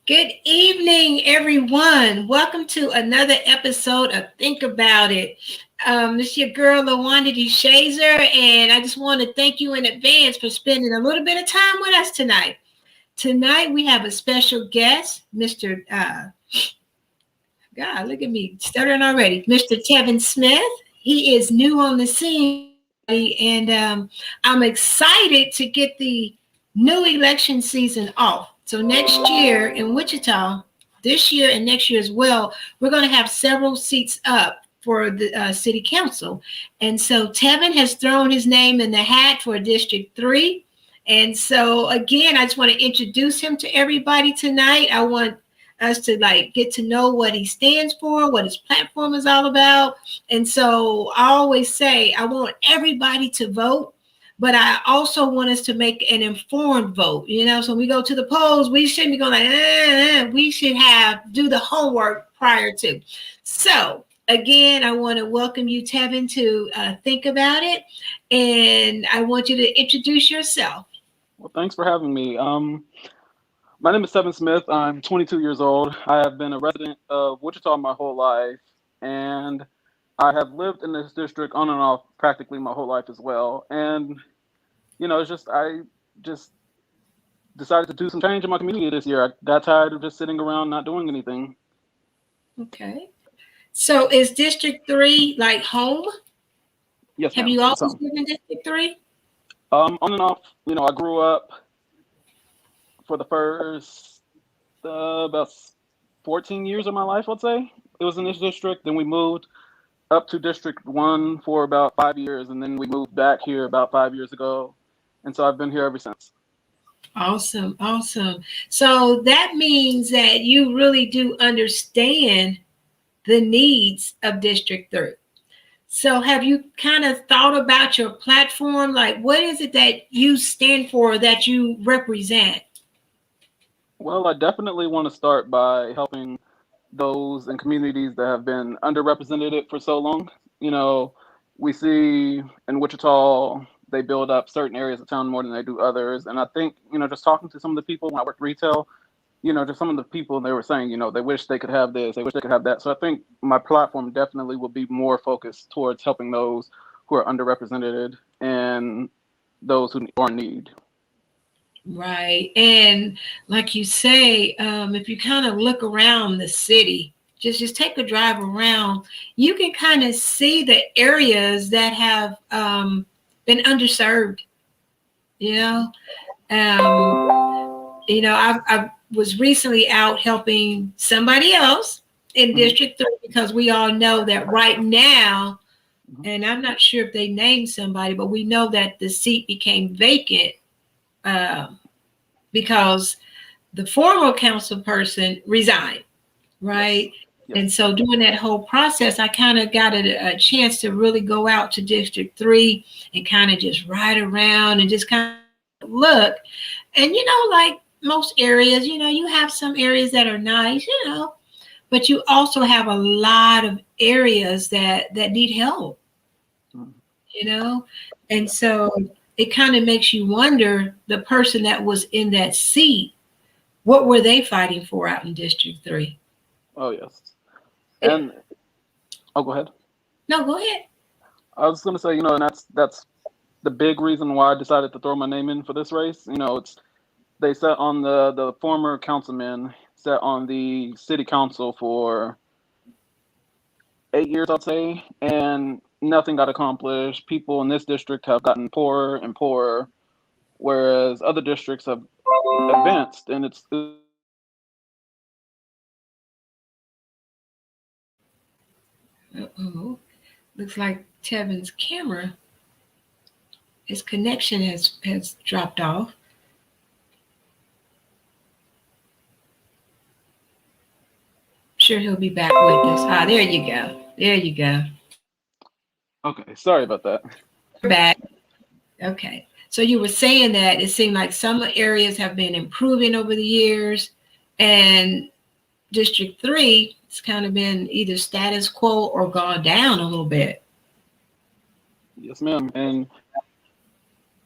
Good evening, everyone. Welcome to another episode of Think About It. This is your girl, LaWanda Shazer, and I just want to thank you in advance for spending a little bit of time with us tonight. Tonight, we have a special guest, Mr. God, look at me stuttering already. Mr. Tevin Smith. He is new on the scene, and I'm excited to get the new election season off. So next year in Wichita, this year and next year as well, we're going to have several seats up for the city council. And so Tevin has thrown his name in the hat for District 3. And so again, I just want to introduce him to everybody tonight. I want us to get to know what he stands for, what his platform is all about. And so I always say I want everybody to vote, but I also want us to make an informed vote. So when we go to the polls, we shouldn't be going we should do the homework prior to. So again, I want to welcome you, Tevin, to Think About It, and I want you to introduce yourself. Well, thanks for having me. My name is Tevin Smith. I'm 22 years old. I have been a resident of Wichita my whole life, and I have lived in this district on and off practically my whole life as well. And, I just decided to do some change in my community this year. I got tired of just sitting around not doing anything. Okay. So is District 3 like home? Yes, Have ma'am. you always lived in District 3? On and off. I grew up for the first about 14 years of my life, I'd say. It was in this district. Then we moved up to District 1 for about 5 years, and then we moved back here about 5 years ago. And so I've been here ever since. Awesome. So that means that you really do understand the needs of District 3. So have you kind of thought about your platform? Like, what is it that you stand for, that you represent? Well, I definitely want to start by helping those in communities that have been underrepresented for so long. We see in Wichita, they build up certain areas of town more than they do others. And I think, just talking to some of the people when I worked retail, just some of the people, they were saying, they wish they could have this, they wish they could have that. So I think my platform definitely will be more focused towards helping those who are underrepresented and those who are in need. Right. And like you say, if you kind of look around the city, just take a drive around, you can kind of see the areas that have been underserved. I was recently out helping somebody else in District 3, because we all know that right now, and I'm not sure if they named somebody, but we know that the seat became vacant because the former council person resigned, right? Yes. And so during that whole process, I kind of got a chance to really go out to District 3 and kind of just ride around and just kind of look. And, like most areas, you have some areas that are nice, but you also have a lot of areas that need help, And so it kind of makes you wonder, the person that was in that seat, what were they fighting for out in District 3? Oh, yes. And go ahead. No, go ahead. I was going to say, and that's the big reason why I decided to throw my name in for this race. They sat on the former councilman sat on the city council for 8 years, I'd say, and nothing got accomplished. People in this district have gotten poorer and poorer, whereas other districts have advanced, and it's Uh-oh. Looks like Tevin's camera, his connection has dropped off. Sure, he'll be back with us. There you go. Okay, sorry about that. Back. Okay. So you were saying that it seemed like some areas have been improving over the years, and District 3 it's kind of been either status quo or gone down a little bit. Yes, ma'am. And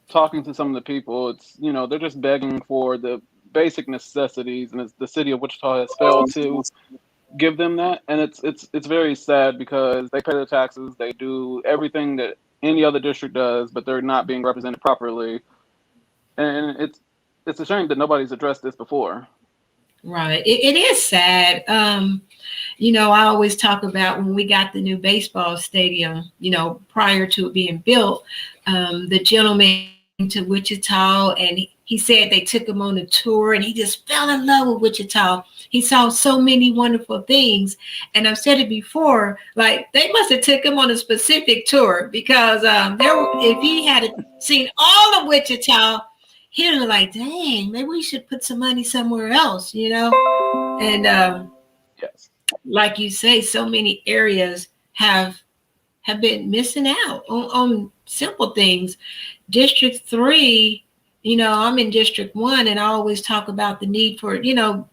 talking to some of the people, it's, they're just begging for the basic necessities, and it's the city of Wichita has failed to give them that, and it's very sad because they pay their taxes, they do everything that any other district does, but they're not being represented properly, and it's a shame that nobody's addressed this before. Right. It is sad. I always talk about when we got the new baseball stadium, prior to it being built, the gentleman to Wichita, and he said they took him on a tour and he just fell in love with Wichita. He saw so many wonderful things. And I've said it before, like they must have took him on a specific tour because if he had seen all of Wichita, he'd be like, dang, maybe we should put some money somewhere else, And Yes. like you say, so many areas have been missing out on simple things. District 3, I'm in District 1, and I always talk about the need for,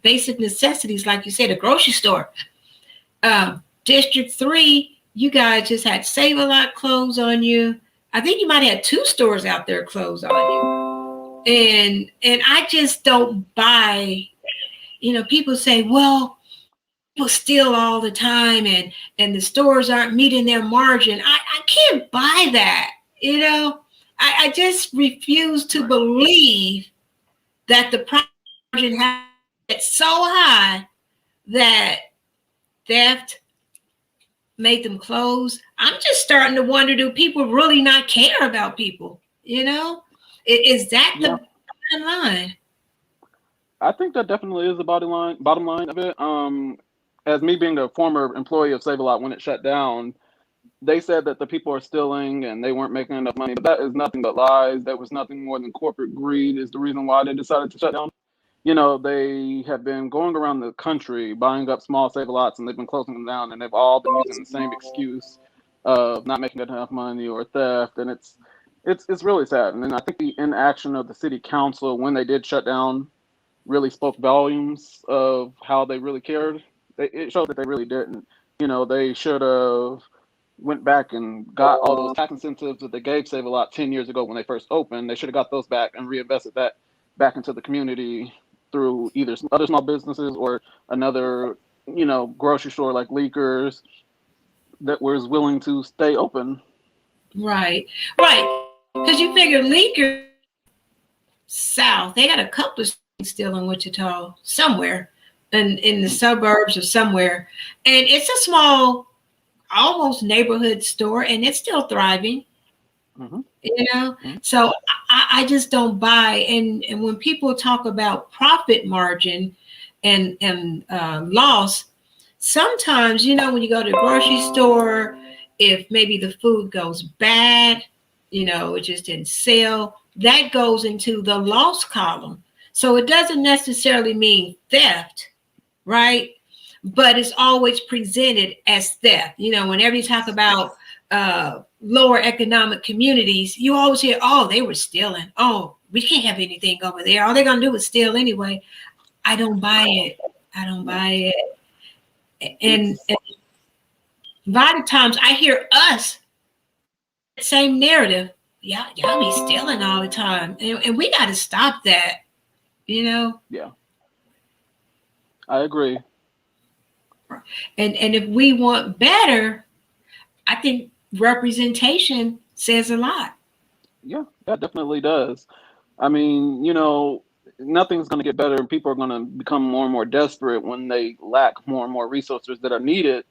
basic necessities, like you said, a grocery store. District 3, you guys just had Save-A-Lot close on you. I think you might have 2 stores out there close on you. And I just don't buy, people say, well, people steal all the time and the stores aren't meeting their margin. I can't buy that. I just refuse to believe that the margin has so high that theft made them close. I'm just starting to wonder, do people really not care about people? Is that the bottom line? I think that definitely is the bottom line of it. As me being a former employee of Save-A-Lot when it shut down, they said that the people are stealing and they weren't making enough money, but that is nothing but lies. That was nothing more than corporate greed is the reason why they decided to shut down. They have been going around the country buying up small Save-A-Lots, and they've been closing them down, and they've all been using the same excuse of not making enough money or theft, and it's really sad. And then I think the inaction of the city council when they did shut down really spoke volumes of how they really cared. It showed that they really didn't. They should have went back and got all those tax incentives that they gave Save-A-Lot 10 years ago when they first opened. They should have got those back and reinvested that back into the community through either some other small businesses or another, grocery store like Leakers that was willing to stay open. Right. Because you figure Leakers South, they got a couple of still in Wichita somewhere in the suburbs or somewhere. And it's a small, almost neighborhood store, and it's still thriving. Mm-hmm. So I just don't buy. And when people talk about profit margin and loss, sometimes, when you go to the grocery store, if maybe the food goes bad, it just didn't sell, that goes into the loss column. So it doesn't necessarily mean theft, right? But it's always presented as theft. Whenever you talk about lower economic communities, you always hear, oh, they were stealing. Oh, we can't have anything over there. All they're going to do is steal anyway. I don't buy it. And a lot of times I hear us, same narrative. Yeah, y'all be stealing all the time. And we got to stop that, Yeah, I agree. And if we want better, I think representation says a lot. Yeah, that definitely does. I mean, nothing's going to get better, and people are going to become more and more desperate when they lack more and more resources that are needed,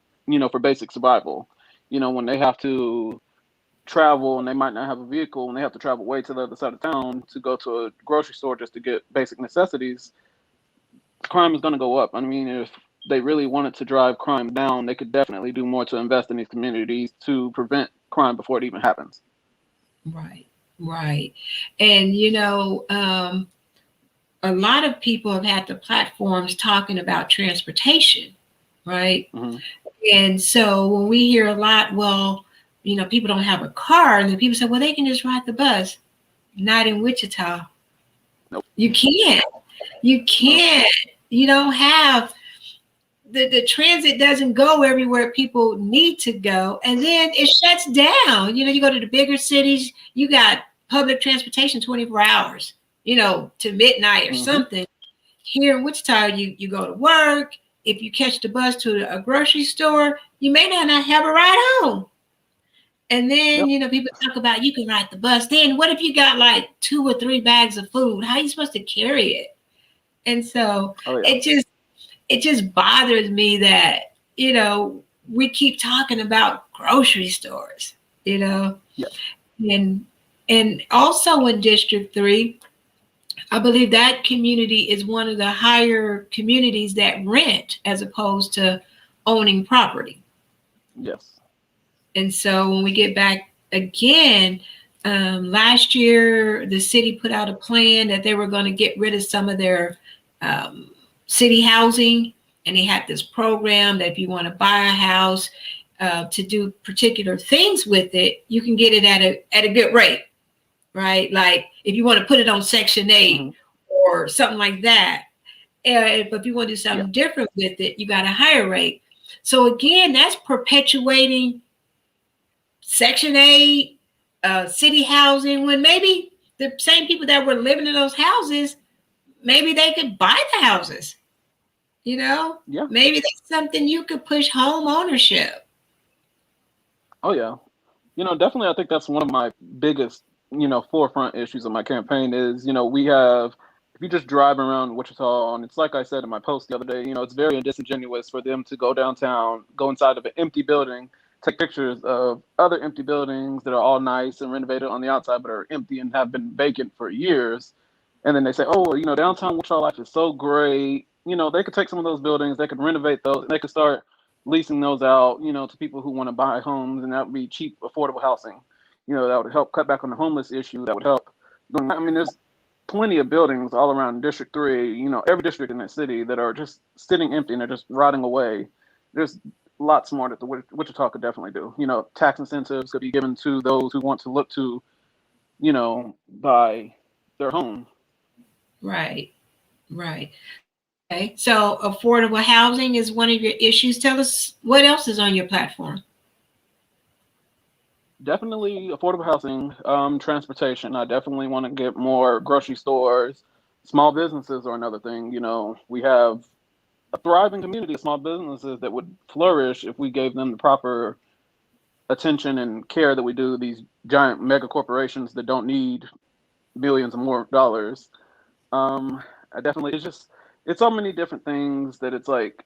for basic survival. When they have to travel and they might not have a vehicle and they have to travel way to the other side of town to go to a grocery store just to get basic necessities, crime is going to go up. I mean, if they really wanted to drive crime down, they could definitely do more to invest in these communities to prevent crime before it even happens. Right. And, a lot of people have had the platforms talking about transportation, right? Mm-hmm. And so when we hear a lot, well, people don't have a car, and then people say, well, they can just ride the bus. Not in Wichita. Nope. You can't. You don't have the transit doesn't go everywhere people need to go, and then it shuts down. You go to the bigger cities, you got public transportation 24 hours, to midnight or something. here in Wichita, you go to work. If you catch the bus to a grocery store, you may not have a ride home. And then, Yep. People talk about you can ride the bus. Then what if you got like 2 or 3 bags of food? How are you supposed to carry it? And so Oh yeah. it just bothers me that, we keep talking about grocery stores, Yeah. and also in District 3, I believe that community is one of the higher communities that rent as opposed to owning property. Yes. And so when we get back again, last year, the city put out a plan that they were going to get rid of some of their city housing. And they had this program that if you want to buy a house to do particular things with it, you can get it at a good rate, right? Like if you want to put it on Section 8 Mm-hmm. or something like that. But if you want to do something different with it, you got a higher rate. So again, that's perpetuating Section 8, city housing, when maybe the same people that were living in those houses, maybe they could buy the houses. Yeah. Maybe that's something you could push home ownership. Oh yeah. Definitely I think that's one of my biggest, forefront issues of my campaign is, we have, if you just drive around Wichita, and it's like I said in my post the other day, it's very disingenuous for them to go downtown, go inside of an empty building, take pictures of other empty buildings that are all nice and renovated on the outside but are empty and have been vacant for years. And then they say, oh, downtown Wichita life is so great. They could take some of those buildings, they could renovate those, and they could start leasing those out, to people who want to buy homes, and that would be cheap, affordable housing. That would help cut back on the homeless issue. That would help. I mean, there's plenty of buildings all around District 3, every district in that city that are just sitting empty and they're just rotting away. There's lots more that the Wichita could definitely do. Tax incentives could be given to those who want to look to, buy their home. Right. Okay. So affordable housing is one of your issues. Tell us what else is on your platform. Definitely affordable housing, transportation. I definitely want to get more grocery stores. Small businesses are another thing. We have a thriving community of small businesses that would flourish if we gave them the proper attention and care that we do these giant mega corporations that don't need millions and more dollars. I definitely, it's so many different things that it's like,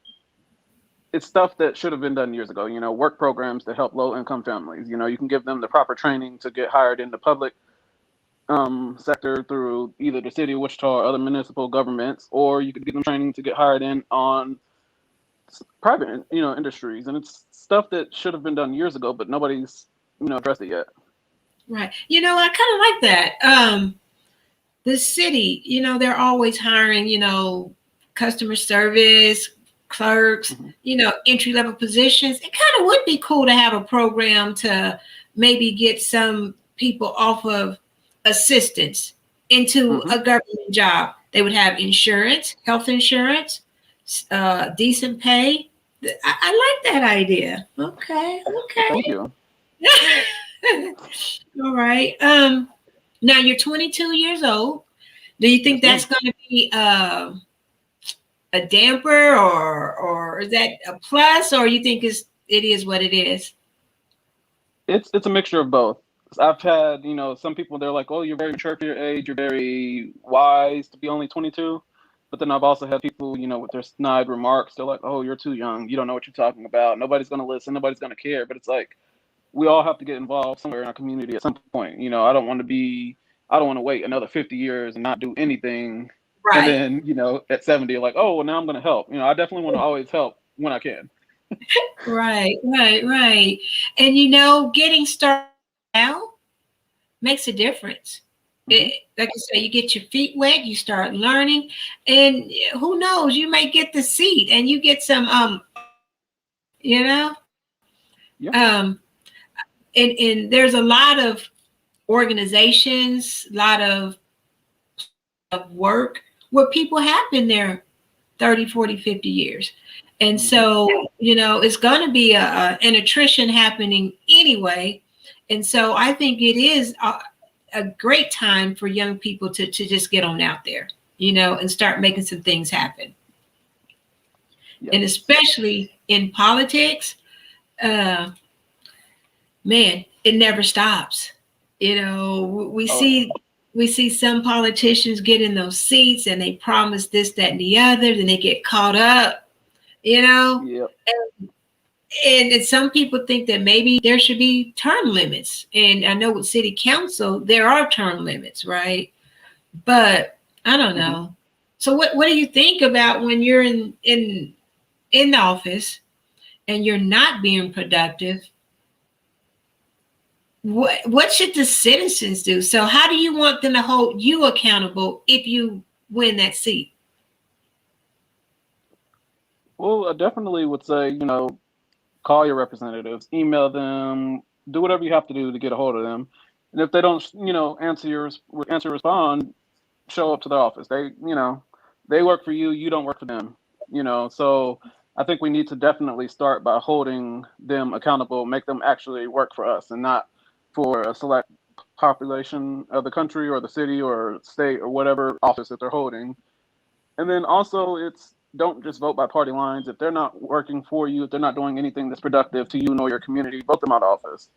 it's stuff that should have been done years ago. Work programs to help low income families. You can give them the proper training to get hired in the public sector through either the city of Wichita or other municipal governments, or you could give them training to get hired in on private, industries. And it's stuff that should have been done years ago, but nobody's, addressed it yet. Right. I kind of like that. The city, they're always hiring, customer service clerks, entry level positions. It kind of would be cool to have a program to maybe get some people off of assistance into a government job. They would have insurance, health insurance, decent pay. I like that idea. Okay. Thank you. All right. Now you're 22 years old. Do you think that's going to be a damper, or is that a plus, or you think it is what it is? It's a mixture of both. I've had, some people, they're like, oh, you're very mature for your age, you're very wise to be only 22. But then I've also had people, with their snide remarks, they're like, oh, you're too young, you don't know what you're talking about, nobody's going to listen, nobody's going to care. But it's like, we all have to get involved somewhere in our community at some point. I don't want to wait another 50 years and not do anything. Right. And then, at 70, like, oh, well, now I'm going to help. I definitely want to always help when I can. Right. And, getting started now makes a difference. Like I said, you get your feet wet, you start learning, and who knows, you might get the seat and you get some, Yeah. And there's a lot of organizations, a lot of work where people have been there 30, 40, 50 years. And so, it's going to be an attrition happening anyway. And so I think it is a great time for young people to just get on out there. and start making some things happen. Yes. And especially in politics, man, it never stops. We see Oh, we see some politicians get in those seats and they promise this, that, and the other, then they get caught up, yep. and some people think that maybe there should be term limits. And I know with city council, there are term limits, right? But I don't Hmm. know. So what do you think about when you're in the office and you're not being productive? What should the citizens do? So how do you want them to hold you accountable if you win that seat? Well, I definitely would say, call your representatives, email them, do whatever you have to do to get a hold of them. And if they don't, respond, show up to the office. They work for you. You don't work for them. So I think we need to definitely start by holding them accountable, make them actually work for us and not for a select population of the country or the city or state or whatever office that they're holding. And then also, it's don't just vote by party lines. If they're not working for you, if they're not doing anything that's productive to you nor your community, vote them out of office.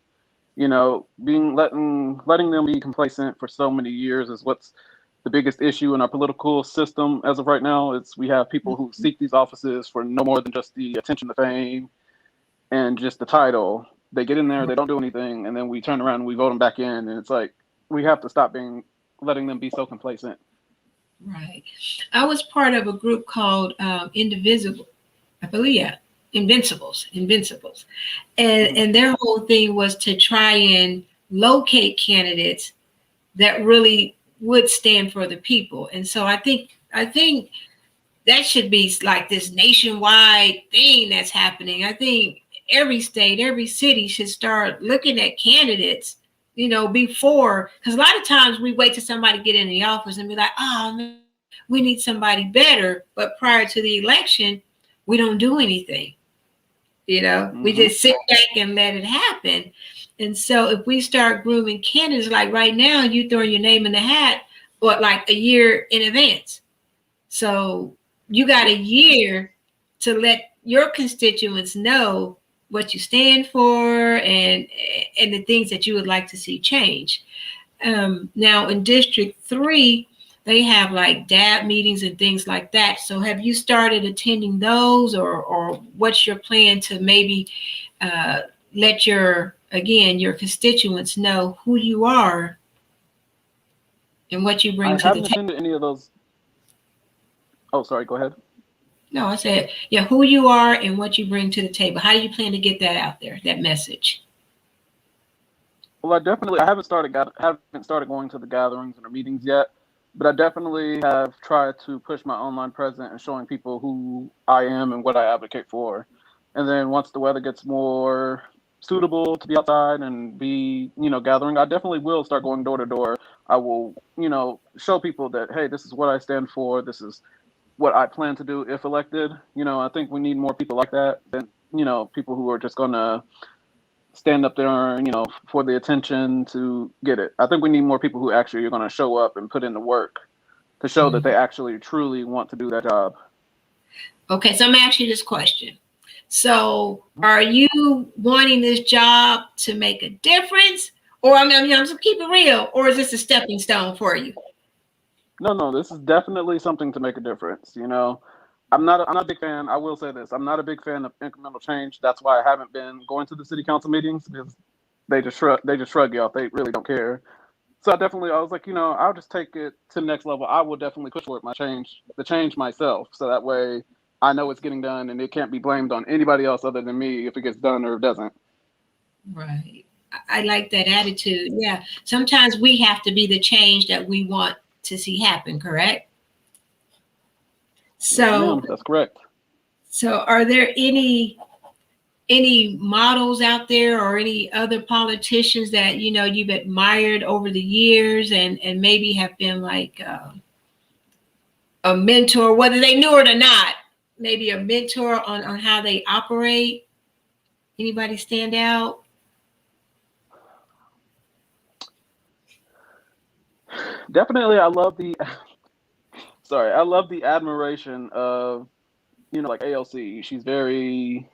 Being letting them be complacent for so many years is what's the biggest issue in our political system as of right now. It's we have people who seek these offices for no more than just the attention, the fame, and just the title. They get in there, they don't do anything, and then we turn around and we vote them back in, and it's like we have to stop letting them be so complacent. Right. I was part of a group called Indivisible. I believe, yeah, Invincibles, and Mhm. their whole thing was to try and locate candidates that really would stand for the people. And so I think that should be like this nationwide thing that's happening. I think every state, every city should start looking at candidates, before, because a lot of times we wait till somebody get in the office and be like, oh man, we need somebody better. But prior to the election, we don't do anything. We Mhm. just sit back and let it happen. And so if we start grooming candidates, like right now, you throw your name in the hat, but like a year in advance. So you got a year to let your constituents know what you stand for and the things that you would like to see change. Now in District 3, they have like DAB meetings and things like that. So have you started attending those, or what's your plan to maybe uh, let your constituents know who you are and what you I bring to the haven't table? attended any of those. Oh, sorry. Go ahead. No, I said, yeah, who you are and what you bring to the table. How do you plan to get that out there, that message? Well, I haven't started going to the gatherings or meetings yet, but I definitely have tried to push my online presence and showing people who I am and what I advocate for. And then once the weather gets more suitable to be outside and be, gathering, I definitely will start going door to door. I will, show people that, hey, this is what I stand for. This is what I plan to do if elected. I think we need more people like that than, people who are just going to stand up there, for the attention to get it. I think we need more people who actually are going to show up and put in the work to show that they Mhm. actually truly want to do that job. Okay, so I'm gonna ask you this question. So, are you wanting this job to make a difference, or I'm just keep it real, or is this a stepping stone for you? No, no, this is definitely something to make a difference. I'm not a big fan. I will say this: I'm not a big fan of incremental change. That's why I haven't been going to the city council meetings because they just shrug you off. They really don't care. So I was like, I'll just take it to the next level. I will definitely push for it, the change myself, so that way I know it's getting done and it can't be blamed on anybody else other than me if it gets done or it doesn't. Right. I like that attitude. Yeah. Sometimes we have to be the change that we want to see happen, correct? Yes, So, ma'am. That's correct. are there any models out there or any other politicians that you've admired over the years and maybe have been like a mentor, whether they knew it or not, maybe a mentor on how they operate? Anybody stand out? Definitely, I love the sorry, I love the admiration of, like ALC. She's very,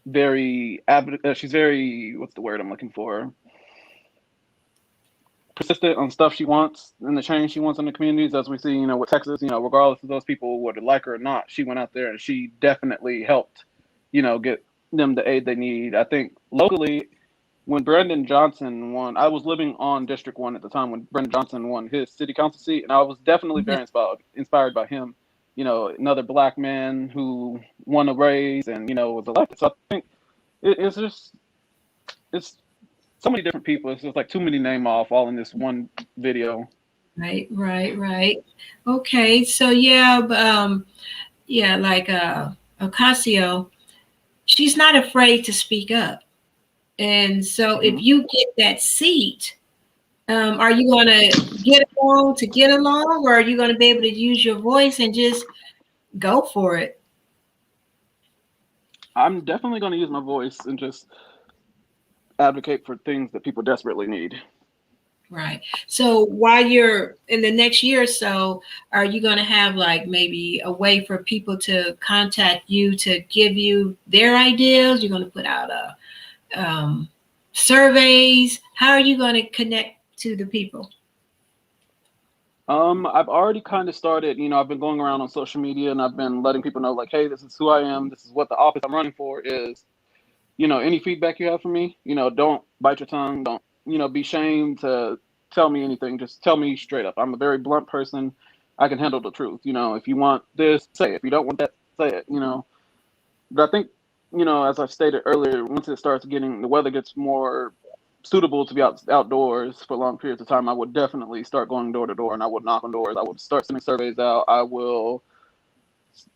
very, she's very, what's the word I'm looking for? Persistent on stuff she wants and the change she wants in the communities, as we see, with Texas, regardless of those people whether like her or not, she went out there and she definitely helped, get them the aid they need. I think locally, when Brendan Johnson won, I was living on District 1 at the time when Brendan Johnson won his city council seat, and I was definitely Yeah. very inspired by him. Another black man who won a raise and, was elected. So I think it's just, it's so many different people. It's just like too many name off all in this one video. Right. Okay, so yeah, yeah, like Ocasio, she's not afraid to speak up. And so if you get that seat, are you going to get along, or are you going to be able to use your voice and just go for it? I'm definitely going to use my voice and just advocate for things that people desperately need. Right. So while you're in the next year or so, are you going to have like maybe a way for people to contact you to give you their ideas? You're going to put out surveys. How are you going to connect to the people? I've already kind of started, I've been going around on social media and I've been letting people know like, hey, this is who I am. This is what the office I'm running for is. Any feedback you have for me, don't bite your tongue. Don't, be shamed to tell me anything. Just tell me straight up. I'm a very blunt person. I can handle the truth. If you want this, say it. If you don't want that, say it, But I think, as I stated earlier, once it starts getting, the weather gets more suitable to be outdoors for long periods of time, I would definitely start going door to door and I would knock on doors. I would start sending surveys out. I will,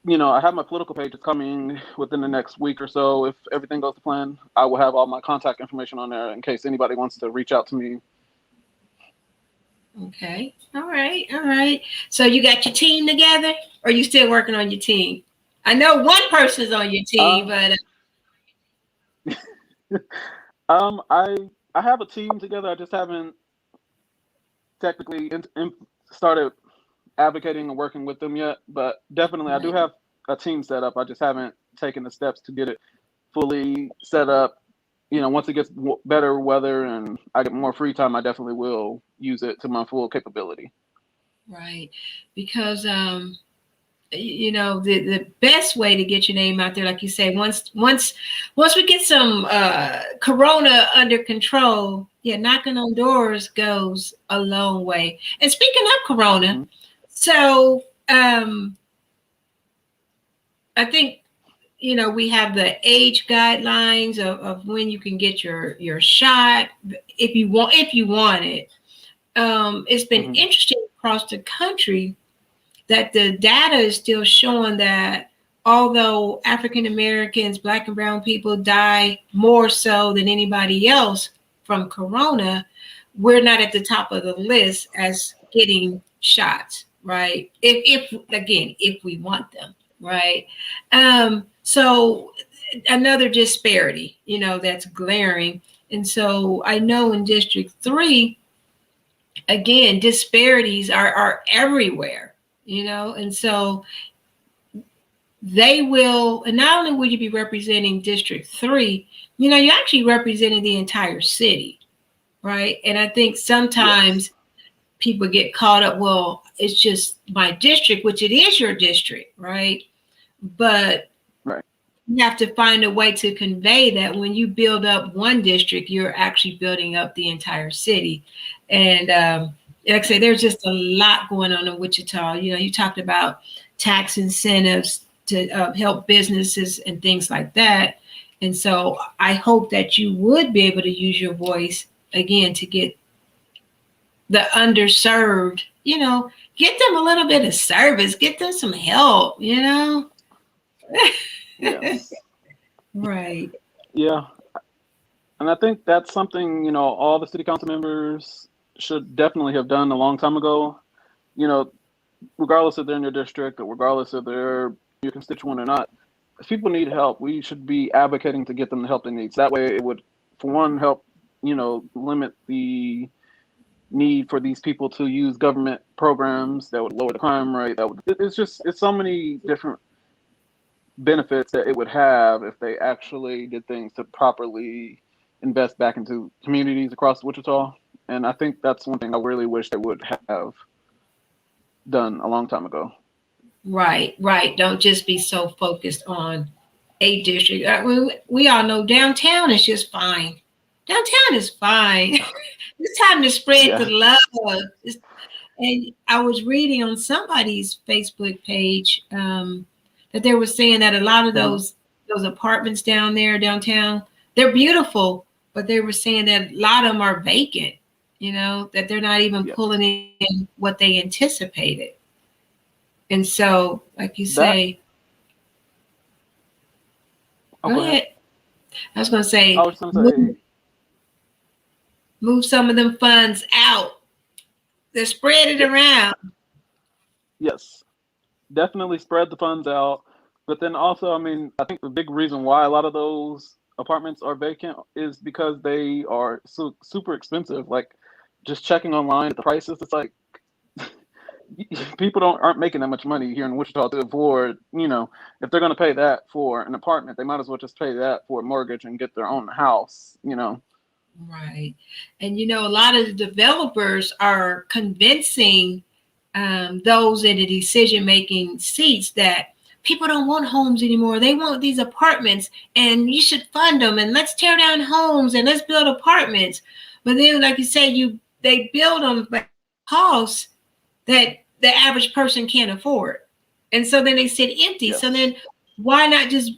I have my political pages coming within the next week or so. If everything goes to plan, I will have all my contact information on there in case anybody wants to reach out to me. Okay. All right. So you got your team together, or are you still working on your team? I know one person's on your team, but I have a team together. I just haven't technically started advocating and working with them yet, but definitely I do have a team set up. I just haven't taken the steps to get it fully set up. Once it gets better weather and I get more free time, I definitely will use it to my full capability. Right, because the best way to get your name out there, like you say, once we get some corona under control, yeah, knocking on doors goes a long way. And speaking of corona, so I think we have the age guidelines of when you can get your shot if you want it. It's been interesting across the country that the data is still showing that although African Americans, Black and brown people die more so than anybody else from corona, we're not at the top of the list as getting shots, right? If we want them, right? So another disparity, that's glaring. And so I know in District 3, again, disparities are everywhere, and so they will, and not only will you be representing District 3, you're actually representing the entire city, right? And I think sometimes people get caught up, well, it's just my district, which it is your district, right? But you have to find a way to convey that when you build up one district, you're actually building up the entire city. And like I say, there's just a lot going on in Wichita. You talked about tax incentives to help businesses and things like that. And so I hope that you would be able to use your voice again to get the underserved, get them a little bit of service, get them some help, Yes. Right. Yeah. And I think that's something, all the city council members should definitely have done a long time ago. Regardless if they're in your district or regardless if they're your constituent or not, if people need help, we should be advocating to get them the help they need. So that way it would, for one, help, limit the need for these people to use government programs that would lower the crime rate. It's so many different benefits that it would have if they actually did things to properly invest back into communities across Wichita. And I think that's one thing I really wish they would have done a long time ago. Right, right. Don't just be so focused on a district. We all know downtown is just fine. Downtown is fine. It's time to spread the Yeah. love. And I was reading on somebody's Facebook page that they were saying that a lot of Hmm. those apartments down there downtown, they're beautiful, but they were saying that a lot of them are vacant. That they're not even Yes. pulling in what they anticipated. And so, like you That. say, Oh, go go ahead. ahead. I was going to I say, was going to say move some of them funds out. They spread it yes, around. yes, definitely spread the funds out. But then also, I mean, I think the big reason why a lot of those apartments are vacant is because they are super expensive. Like just checking online at the prices, it's like people don't aren't making that much money here in Wichita to afford, if they're going to pay that for an apartment, they might as well just pay that for a mortgage and get their own house. Right. And a lot of the developers are convincing those in the decision making seats that people don't want homes anymore. They want these apartments, and you should fund them, and let's tear down homes and let's build apartments. But then, like you say, they build them at costs that the average person can't afford. And so then they sit empty. So Yes. then why not just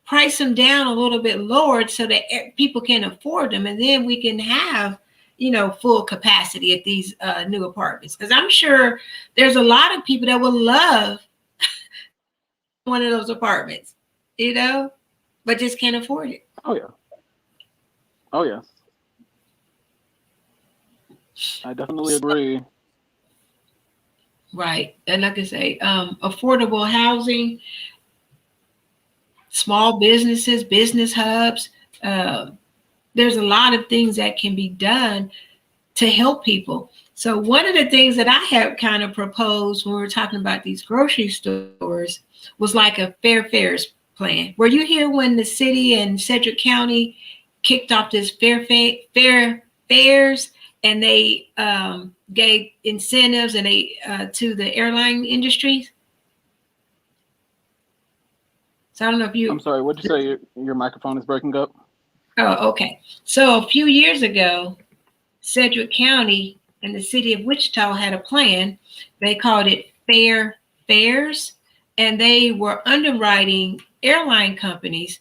price them down a little bit lower so that people can afford them, and then we can have full capacity at these new apartments, because I'm sure there's a lot of people that would love one of those apartments, but just can't afford it. Oh yeah. Oh yes. I definitely So, agree. right. And like I say, affordable housing, small businesses, business hubs, uh, there's a lot of things that can be done to help people. So one of the things that I have kind of proposed when we were talking about these grocery stores was like a fair fares plan. Were you here when the city and Sedgwick County kicked off this fair fares, and they gave incentives and they to the airline industries? So I don't know if I'm you. sorry, what'd you say? Your microphone is breaking up? Oh, okay. So a few years ago, Sedgwick County and the city of Wichita had a plan. They called it Fair Fares, and they were underwriting airline companies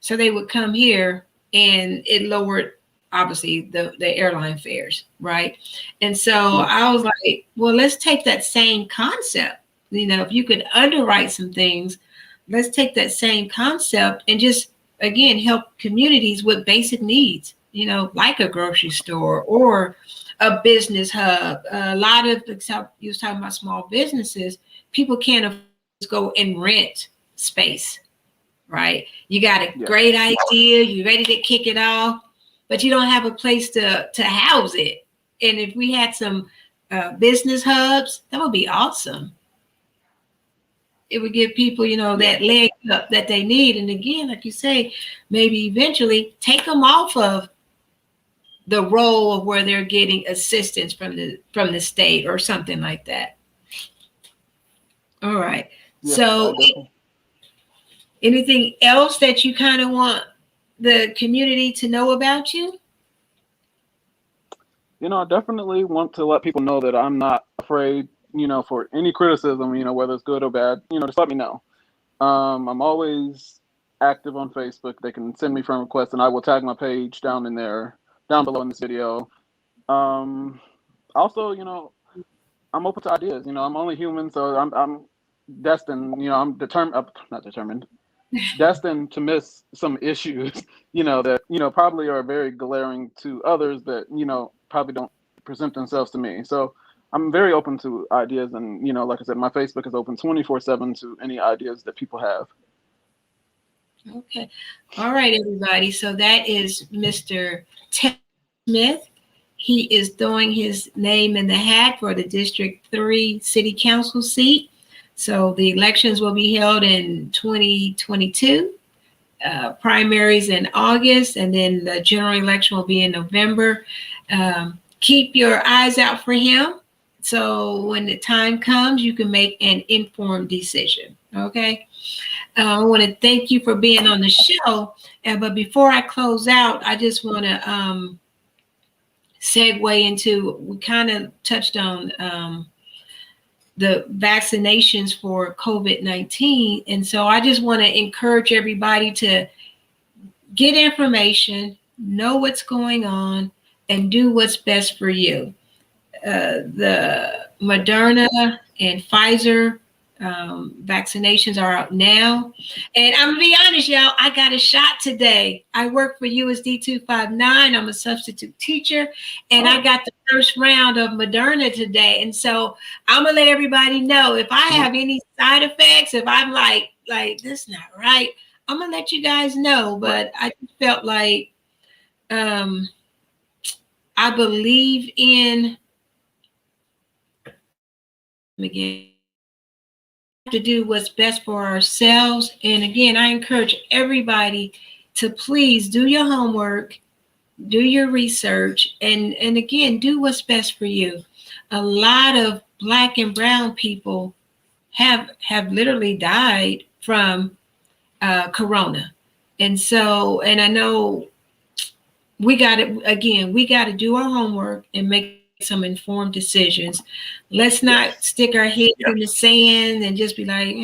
so they would come here, and it lowered obviously the airline fares, right? And so Yes. I was like, well, let's take that same concept. If you could underwrite some things, let's take that same concept and just again help communities with basic needs, like a grocery store or a business hub. A lot of, you was talking about small businesses, people can't afford to go and rent space, right? You got a Yes. great idea, you're ready to kick it off, but you don't have a place to house it. And if we had some business hubs, that would be awesome. It would give people, Yes. that leg up that they need. And again, like you say, maybe eventually take them off of the role of where they're getting assistance from the state or something like that. All right. Yeah, I So definitely. anything else that you kind of want the community to know about you? I definitely want to let people know that I'm not afraid, for any criticism, whether it's good or bad, just let me know. I'm always active on Facebook. They can send me friend requests, and I will tag my page down in there, down below in this video. Um, Also, I'm open to ideas. I'm only human, so I'm destined. I'm determined, not determined, destined to miss some issues. That probably are very glaring to others that probably don't present themselves to me. So I'm very open to ideas, and like I said, my Facebook is open 24/7 to any ideas that people have. Okay. All right, everybody. So that is Mr. Tevin Smith. he is throwing his name in the hat for the District 3 City Council seat. So the elections will be held in 2022, primaries in August, and then the general election will be in November. Keep your eyes out for him. So when the time comes, you can make an informed decision. Okay. I want to thank you for being on the show. But before I close out, I just want to segue into, we kind of touched on the vaccinations for COVID-19. And so I just want to encourage everybody to get information, know what's going on, and do what's best for you. The Moderna and Pfizer vaccinations are out now. And I'm gonna be honest, y'all, I got a shot today. I work for USD 259. I'm a substitute teacher, and I got the first round of Moderna today. And so I'm gonna let everybody know if I have any side effects, if I'm like this is not right, I'm gonna let you guys know. But I just felt like I believe in, again, to do what's best for ourselves. And again, I encourage everybody to please do your homework, do your research, and again, do what's best for you. A lot of Black and brown people have literally died from corona. And so, and I know we got to do our homework and make some informed decisions. Let's not stick our heads in the sand and just be like,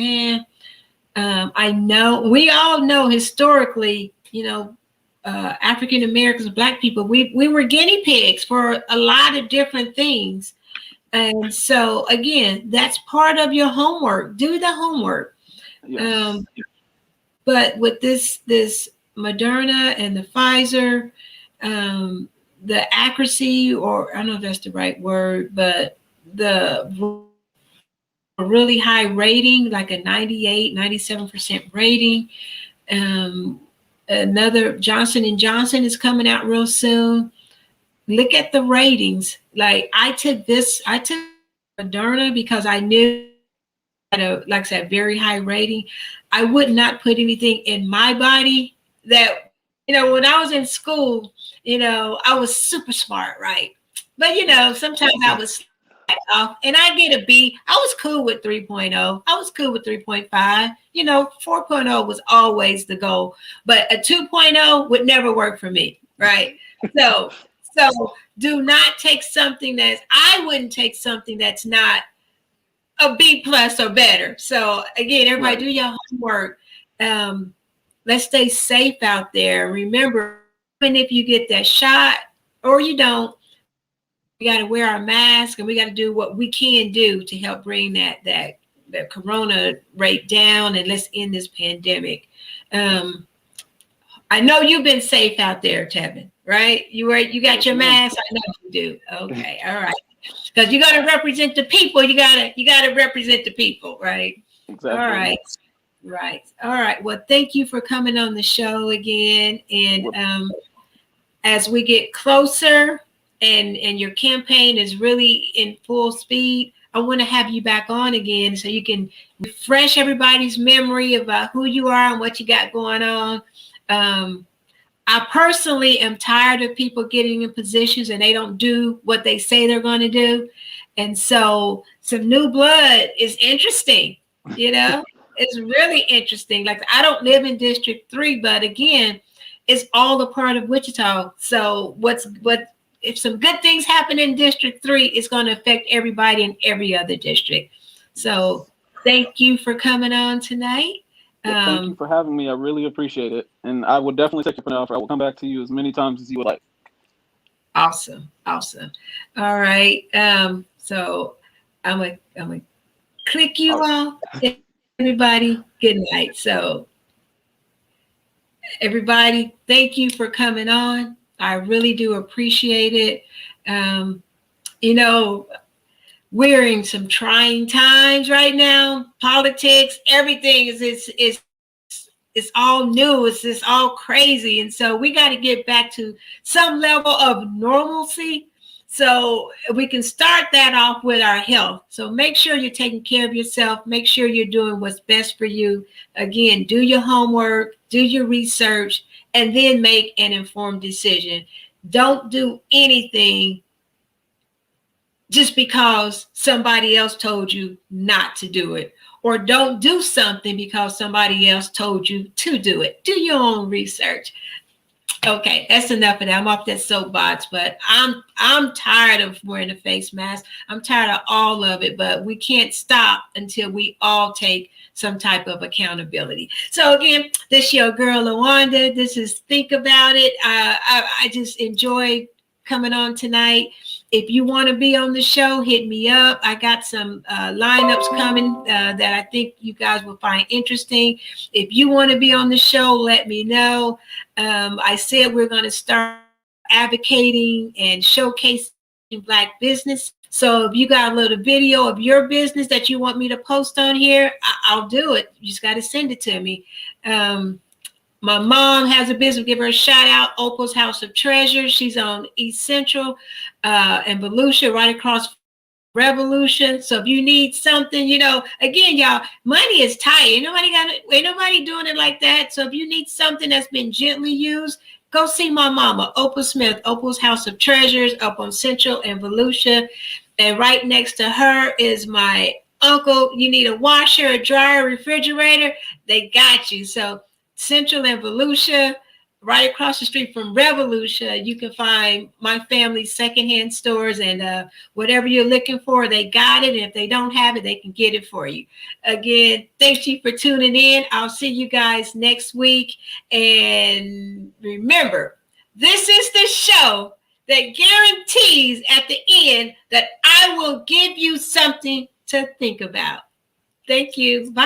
I know, we all know historically, African Americans, Black people, we were guinea pigs for a lot of different things. And so again, that's part of your homework. Do the homework. Yes. But with this Moderna and the Pfizer, the accuracy, or I don't know if that's the right word, but the really high rating, like a 98, 97% rating. Another Johnson & Johnson is coming out real soon. Look at the ratings. Like I took Moderna because I knew it had like I said, very high rating. I would not put anything in my body that, when I was in school, I was super smart, right? But, sometimes I was off and I get a B. I was cool with 3.0. I was cool with 3.5. 4.0 was always the goal, but a 2.0 would never work for me, right? So do not take something I wouldn't take something that's not a B plus or better. So again, everybody do your homework. Let's stay safe out there. Remember, even if you get that shot or you don't, we got to wear our mask and we got to do what we can do to help bring that corona rate down, and let's end this pandemic. I know you've been safe out there, Tevin, right? You got your mask. I know you do. Okay, all right. Because you got to represent the people. You got to represent the people, right? Exactly. All right. Right. All right. Well, thank you for coming on the show again. And as we get closer and your campaign is really in full speed, I want to have you back on again so you can refresh everybody's memory about who you are and what you got going on. I personally am tired of people getting in positions and they don't do what they say they're going to do. And so some new blood is interesting, It's really interesting. Like, I don't live in District 3, but again, it's all a part of Wichita. So if some good things happen in District 3, it's going to affect everybody in every other district. So thank you for coming on tonight. Thank you for having me. I really appreciate it. And I will definitely take your offer. I will come back to you as many times as you would like. Awesome. All right. So I'm gonna click you off. Everybody, good night. So everybody, thank you for coming on. I really do appreciate it. We're in some trying times right now. Politics, everything it's all new. It's all crazy. And so we got to get back to some level of normalcy. So we can start that off with our health. So make sure you're taking care of yourself. Make sure you're doing what's best for you. Again, do your homework, do your research, and then make an informed decision. Don't do anything just because somebody else told you not to do it, or don't do something because somebody else told you to do it. Do your own research. Okay, that's enough of that. I'm off that soapbox, but I'm tired of wearing a face mask. I'm tired of all of it, but we can't stop until we all take some type of accountability. So again, this your girl LaWanda. This is Think About It. I just enjoyed coming on tonight. If you want to be on the show, hit me up. I got some lineups coming that I think you guys will find interesting. If you want to be on the show, let me know. I said we're going to start advocating and showcasing Black business. So if you got a little video of your business that you want me to post on here, I'll do it. You just got to send it to me. My mom has a business. Give her a shout out. Opal's House of Treasures. She's on East Central and Volusia, right across Revolution. So if you need something, again, y'all, money is tight. Ain't nobody doing it like that. So if you need something that's been gently used, go see my mama, Opal Smith, Opal's House of Treasures, up on Central and Volusia. And right next to her is my uncle. You need a washer, a dryer, refrigerator, they got you. So Central and Volusia, right across the street from Revolution, you can find my family's secondhand stores, and whatever you're looking for, they got it. And if they don't have it, they can get it for you. Again, thank you for tuning in. I'll see you guys next week. And remember, this is the show that guarantees at the end that I will give you something to think about. Thank you. Bye.